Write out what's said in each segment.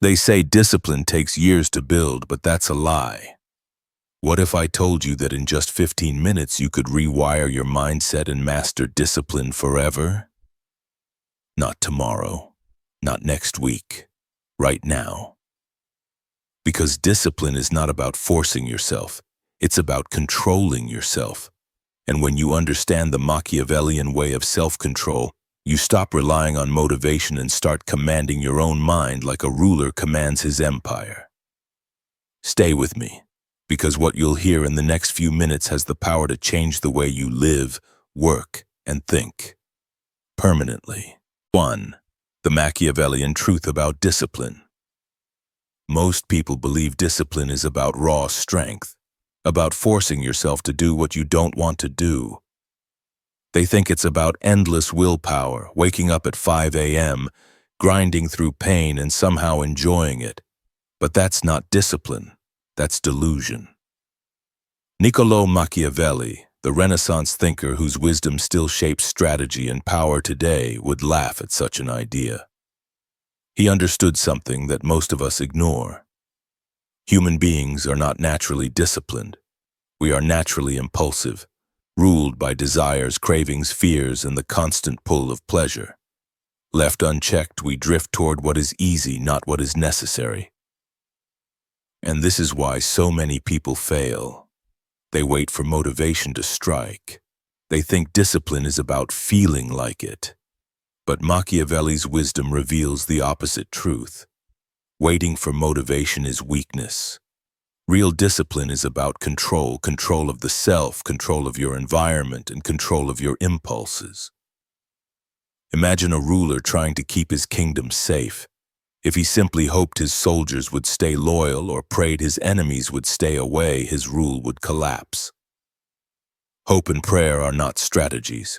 They say discipline takes years to build, but that's a lie. What if I told you that in just 15 minutes you could rewire your mindset and master discipline forever? Not tomorrow, not next week, right now. Because discipline is not about forcing yourself, it's about controlling yourself. And when you understand the Machiavellian way of self-control, you stop relying on motivation and start commanding your own mind like a ruler commands his empire. Stay with me, because what you'll hear in the next few minutes has the power to change the way you live, work, and think. Permanently. 1. The Machiavellian truth about discipline. Most people believe discipline is about raw strength, about forcing yourself to do what you don't want to do. They think it's about endless willpower, waking up at 5 a.m., grinding through pain and somehow enjoying it. But that's not discipline, that's delusion. Niccolò Machiavelli, the Renaissance thinker whose wisdom still shapes strategy and power today, would laugh at such an idea. He understood something that most of us ignore. Human beings are not naturally disciplined. We are naturally impulsive, ruled by desires, cravings, fears, and the constant pull of pleasure. Left unchecked, we drift toward what is easy, not what is necessary. And this is why so many people fail. They wait for motivation to strike. They think discipline is about feeling like it. But Machiavelli's wisdom reveals the opposite truth. Waiting for motivation is weakness. Real discipline is about control, control of the self, control of your environment, and control of your impulses. Imagine a ruler trying to keep his kingdom safe. If he simply hoped his soldiers would stay loyal or prayed his enemies would stay away, his rule would collapse. Hope and prayer are not strategies.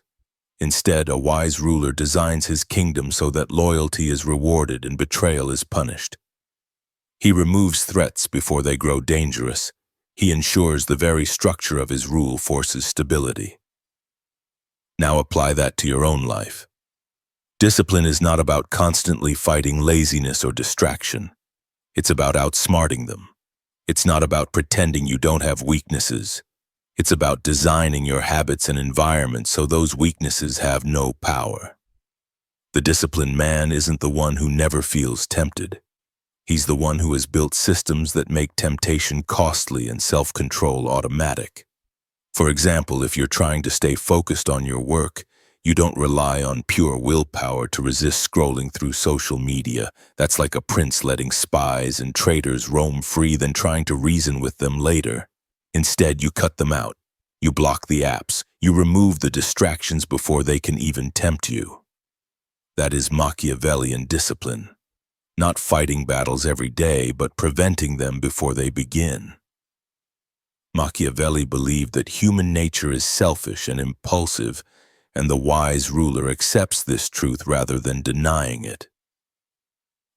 Instead, a wise ruler designs his kingdom so that loyalty is rewarded and betrayal is punished. He removes threats before they grow dangerous. He ensures the very structure of his rule forces stability. Now apply that to your own life. Discipline is not about constantly fighting laziness or distraction. It's about outsmarting them. It's not about pretending you don't have weaknesses. It's about designing your habits and environment so those weaknesses have no power. The disciplined man isn't the one who never feels tempted. He's the one who has built systems that make temptation costly and self-control automatic. For example, if you're trying to stay focused on your work, you don't rely on pure willpower to resist scrolling through social media. That's like a prince letting spies and traitors roam free, then trying to reason with them later. Instead, you cut them out. You block the apps. You remove the distractions before they can even tempt you. That is Machiavellian discipline. Not fighting battles every day, but preventing them before they begin. Machiavelli believed that human nature is selfish and impulsive, and the wise ruler accepts this truth rather than denying it.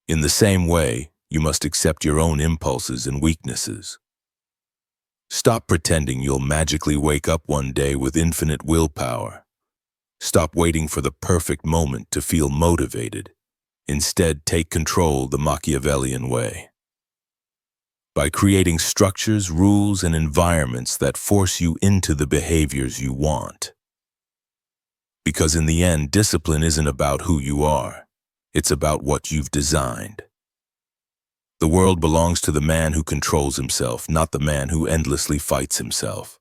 In the same way, you must accept your own impulses and weaknesses. Stop pretending you'll magically wake up one day with infinite willpower. Stop waiting for the perfect moment to feel motivated. Instead, take control the Machiavellian way. By creating structures, rules, and environments that force you into the behaviors you want. Because in the end, discipline isn't about who you are. It's about what you've designed. The world belongs to the man who controls himself, not the man who endlessly fights himself.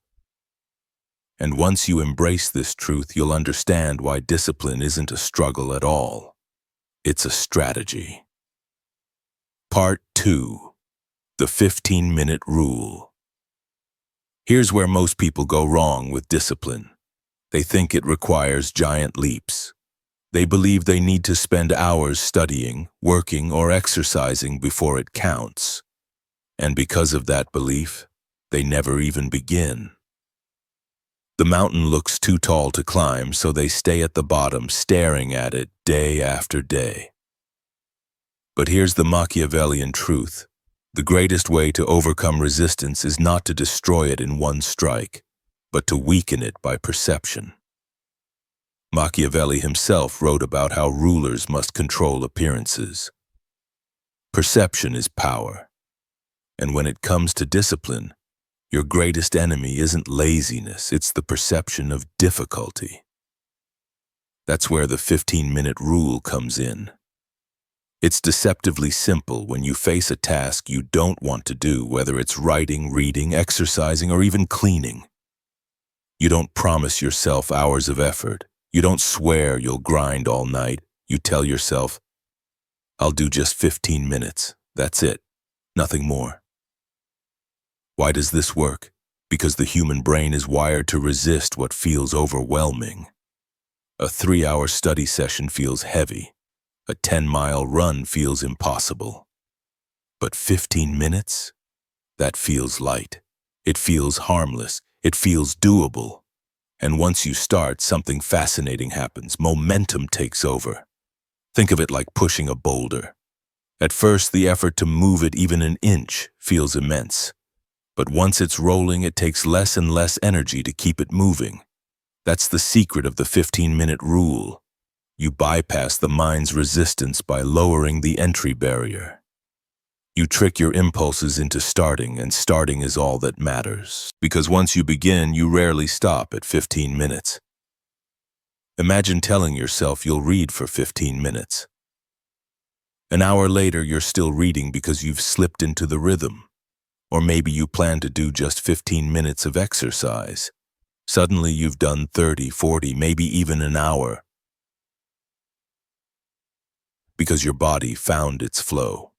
And once you embrace this truth, you'll understand why discipline isn't a struggle at all. It's a strategy. Part 2. The 15-minute rule. Here's where most people go wrong with discipline. They think it requires giant leaps. They believe they need to spend hours studying, working, or exercising before it counts. And because of that belief, they never even begin. The mountain looks too tall to climb, so they stay at the bottom, staring at it day after day. But here's the Machiavellian truth. The greatest way to overcome resistance is not to destroy it in one strike, but to weaken it by perception. Machiavelli himself wrote about how rulers must control appearances. Perception is power. And when it comes to discipline, your greatest enemy isn't laziness, it's the perception of difficulty. That's where the 15-minute rule comes in. It's deceptively simple when you face a task you don't want to do, whether it's writing, reading, exercising, or even cleaning. You don't promise yourself hours of effort. You don't swear you'll grind all night. You tell yourself, I'll do just 15 minutes. That's it. Nothing more. Why does this work? Because the human brain is wired to resist what feels overwhelming. A 3-hour study session feels heavy. A 10-mile run feels impossible. But 15 minutes? That feels light. It feels harmless. It feels doable. And once you start, something fascinating happens. Momentum takes over. Think of it like pushing a boulder. At first, the effort to move it even an inch feels immense. But once it's rolling, it takes less and less energy to keep it moving. That's the secret of the 15-minute rule. You bypass the mind's resistance by lowering the entry barrier. You trick your impulses into starting, and starting is all that matters. Because once you begin, you rarely stop at 15 minutes. Imagine telling yourself you'll read for 15 minutes. An hour later, you're still reading because you've slipped into the rhythm. Or maybe you plan to do just 15 minutes of exercise. Suddenly you've done 30, 40, maybe even an hour. Because your body found its flow.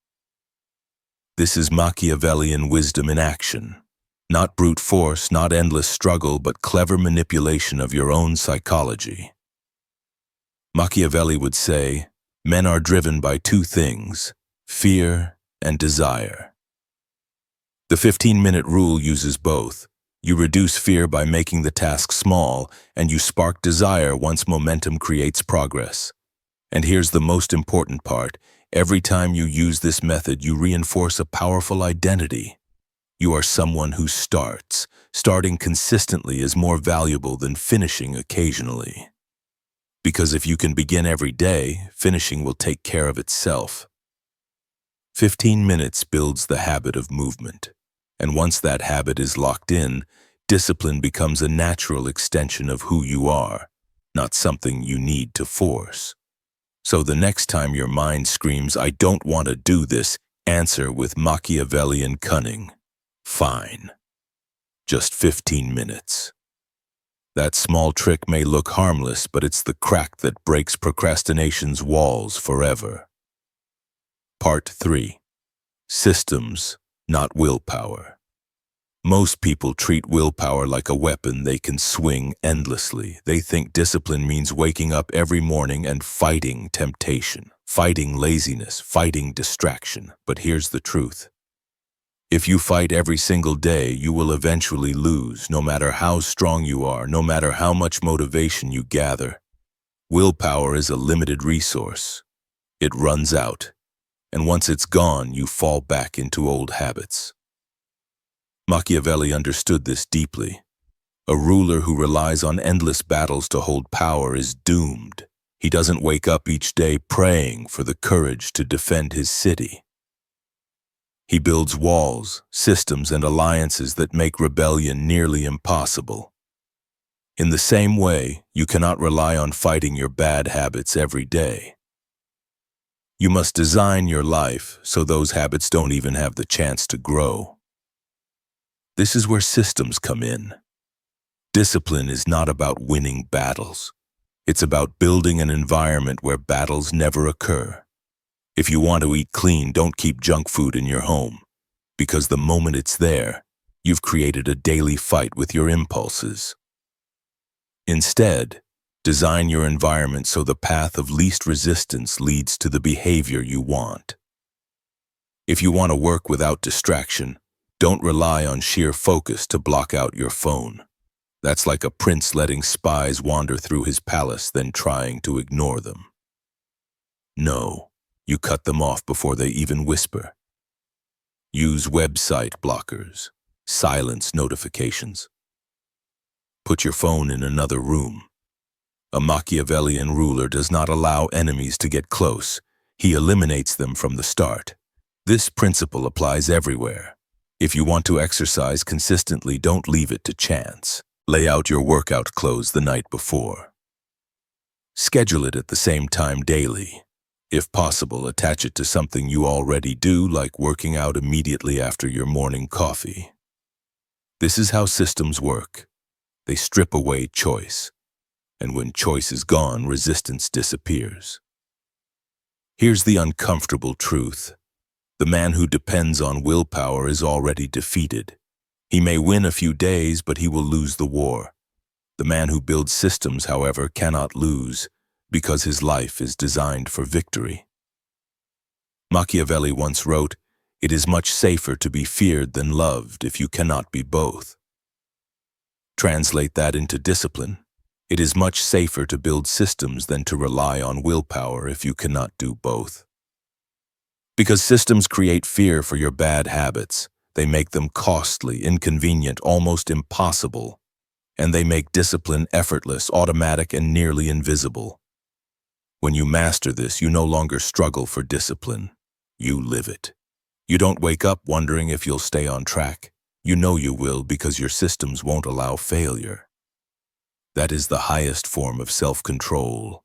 This is Machiavellian wisdom in action. Not brute force, not endless struggle, but clever manipulation of your own psychology. Machiavelli would say, men are driven by two things, fear and desire. The 15-minute rule uses both. You reduce fear by making the task small, and you spark desire once momentum creates progress. And here's the most important part. Every time you use this method, you reinforce a powerful identity. You are someone who starts. Starting consistently is more valuable than finishing occasionally. Because if you can begin every day, finishing will take care of itself. 15 minutes builds the habit of movement. And once that habit is locked in, discipline becomes a natural extension of who you are, not something you need to force. So the next time your mind screams, I don't want to do this, answer with Machiavellian cunning. Fine. Just 15 minutes. That small trick may look harmless, but it's the crack that breaks procrastination's walls forever. Part 3. Systems, not willpower. Most people treat willpower like a weapon they can swing endlessly. They think discipline means waking up every morning and fighting temptation, fighting laziness, fighting distraction. But here's the truth. If you fight every single day, you will eventually lose, no matter how strong you are, no matter how much motivation you gather. Willpower is a limited resource. It runs out, and once it's gone, you fall back into old habits. Machiavelli understood this deeply. A ruler who relies on endless battles to hold power is doomed. He doesn't wake up each day praying for the courage to defend his city. He builds walls, systems, and alliances that make rebellion nearly impossible. In the same way, you cannot rely on fighting your bad habits every day. You must design your life so those habits don't even have the chance to grow. This is where systems come in. Discipline is not about winning battles. It's about building an environment where battles never occur. If you want to eat clean, don't keep junk food in your home, because the moment it's there, you've created a daily fight with your impulses. Instead, design your environment so the path of least resistance leads to the behavior you want. If you want to work without distraction, don't rely on sheer focus to block out your phone. That's like a prince letting spies wander through his palace, then trying to ignore them. No, you cut them off before they even whisper. Use website blockers. Silence notifications. Put your phone in another room. A Machiavellian ruler does not allow enemies to get close. He eliminates them from the start. This principle applies everywhere. If you want to exercise consistently, don't leave it to chance. Lay out your workout clothes the night before. Schedule it at the same time daily. If possible, attach it to something you already do, like working out immediately after your morning coffee. This is how systems work. They strip away choice. And when choice is gone, resistance disappears. Here's the uncomfortable truth. The man who depends on willpower is already defeated. He may win a few days, but he will lose the war. The man who builds systems, however, cannot lose, because his life is designed for victory. Machiavelli once wrote, "It is much safer to be feared than loved if you cannot be both." Translate that into discipline. It is much safer to build systems than to rely on willpower if you cannot do both. Because systems create fear for your bad habits, they make them costly, inconvenient, almost impossible, and they make discipline effortless, automatic, and nearly invisible. When you master this, you no longer struggle for discipline. You live it. You don't wake up wondering if you'll stay on track. You know you will because your systems won't allow failure. That is the highest form of self-control.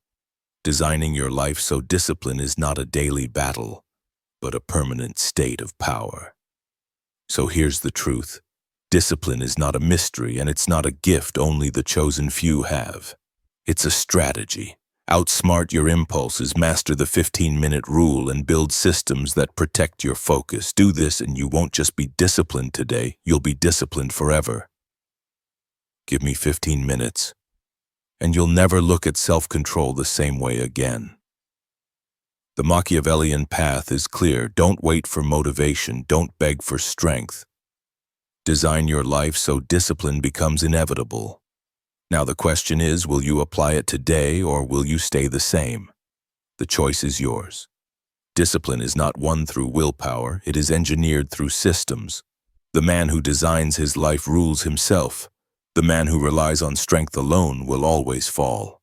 Designing your life so discipline is not a daily battle, but a permanent state of power. So here's the truth. Discipline is not a mystery, and it's not a gift only the chosen few have. It's a strategy. Outsmart your impulses, master the 15-minute rule, and build systems that protect your focus. Do this and you won't just be disciplined today, you'll be disciplined forever. Give me 15 minutes, and you'll never look at self-control the same way again. The Machiavellian path is clear. Don't wait for motivation. Don't beg for strength. Design your life so discipline becomes inevitable. Now the question is, will you apply it today or will you stay the same? The choice is yours. Discipline is not won through willpower. It is engineered through systems. The man who designs his life rules himself. The man who relies on strength alone will always fall.